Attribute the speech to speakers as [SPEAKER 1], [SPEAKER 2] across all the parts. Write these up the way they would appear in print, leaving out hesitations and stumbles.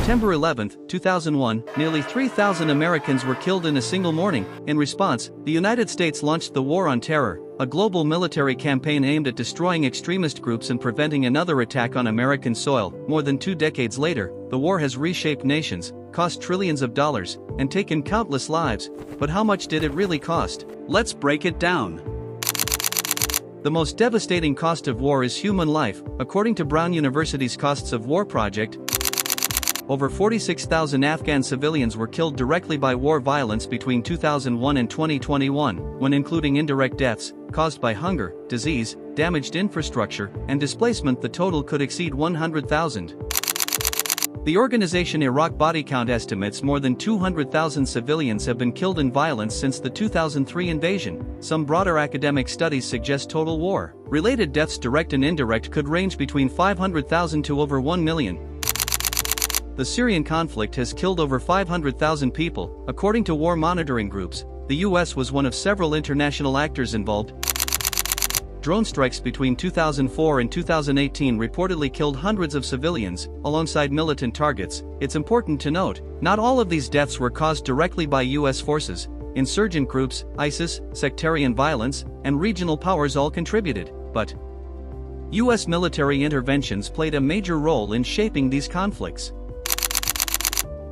[SPEAKER 1] September 11, 2001, nearly 3,000 Americans were killed in a single morning. In response, the United States launched the War on Terror, a global military campaign aimed at destroying extremist groups and preventing another attack on American soil. More than 2 decades later, the war has reshaped nations, cost trillions of dollars, and taken countless lives. But how much did it really cost? Let's break it down. The most devastating cost of war is human life. According to Brown University's Costs of War project, over 46,000 Afghan civilians were killed directly by war violence between 2001 and 2021, when including indirect deaths caused by hunger, disease, damaged infrastructure, and displacement. The total could exceed 100,000. The organization Iraq Body Count estimates more than 200,000 civilians have been killed in violence since the 2003 invasion. Some broader academic studies suggest total war-related deaths, direct and indirect, could range between 500,000 to over 1 million. The Syrian conflict has killed over 500,000 people, according to war monitoring groups. The US was one of several international actors involved. Drone strikes between 2004 and 2018 reportedly killed hundreds of civilians, alongside militant targets. It's important to note, not all of these deaths were caused directly by US forces. Insurgent groups, ISIS, sectarian violence, and regional powers all contributed, but US military interventions played a major role in shaping these conflicts.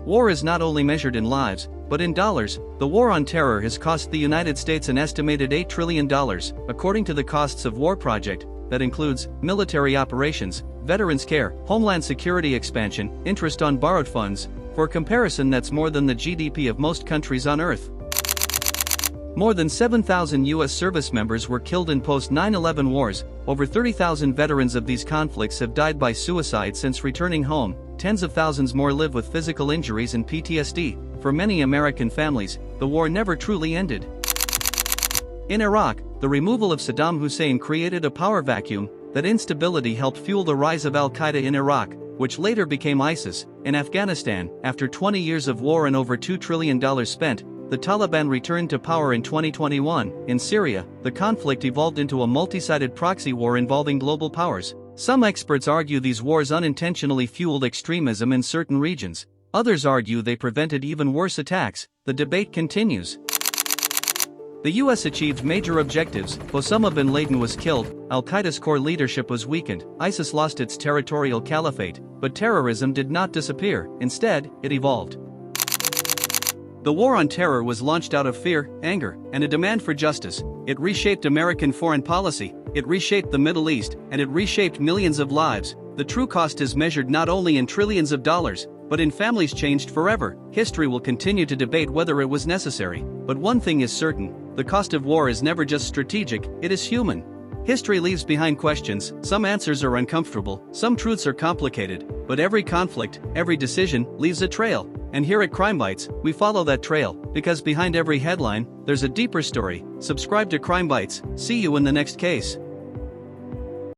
[SPEAKER 1] War is not only measured in lives, but in dollars. The war on terror has cost the United States an estimated $8 trillion, according to the Costs of War project. That includes military operations, veterans care, homeland security expansion, interest on borrowed funds. For comparison, that's more than the GDP of most countries on Earth. More than 7,000 U.S. service members were killed in post-9/11 wars. Over 30,000 veterans of these conflicts have died by suicide since returning home. Tens of thousands more live with physical injuries and PTSD. For many American families, the war never truly ended. In Iraq, the removal of Saddam Hussein created a power vacuum. That instability helped fuel the rise of al-Qaeda in Iraq, which later became ISIS. In Afghanistan, after 20 years of war and over $2 trillion spent, the Taliban returned to power in 2021. In Syria, the conflict evolved into a multi-sided proxy war involving global powers. Some experts argue these wars unintentionally fueled extremism in certain regions. Others argue they prevented even worse attacks. The debate continues. The US achieved major objectives. Osama bin Laden was killed, al-Qaeda's core leadership was weakened, ISIS lost its territorial caliphate, but terrorism did not disappear. Instead, it evolved. The war on terror was launched out of fear, anger, and a demand for justice. It reshaped American foreign policy, it reshaped the Middle East, and it reshaped millions of lives. The true cost is measured not only in trillions of dollars, but in families changed forever. History will continue to debate whether it was necessary, but one thing is certain: the cost of war is never just strategic, it is human. History leaves behind questions, some answers are uncomfortable, some truths are complicated, but every conflict, every decision, leaves a trail. And here at Crime Bytes, we follow that trail, because behind every headline, there's a deeper story. Subscribe to Crime Bytes, see you in the next case.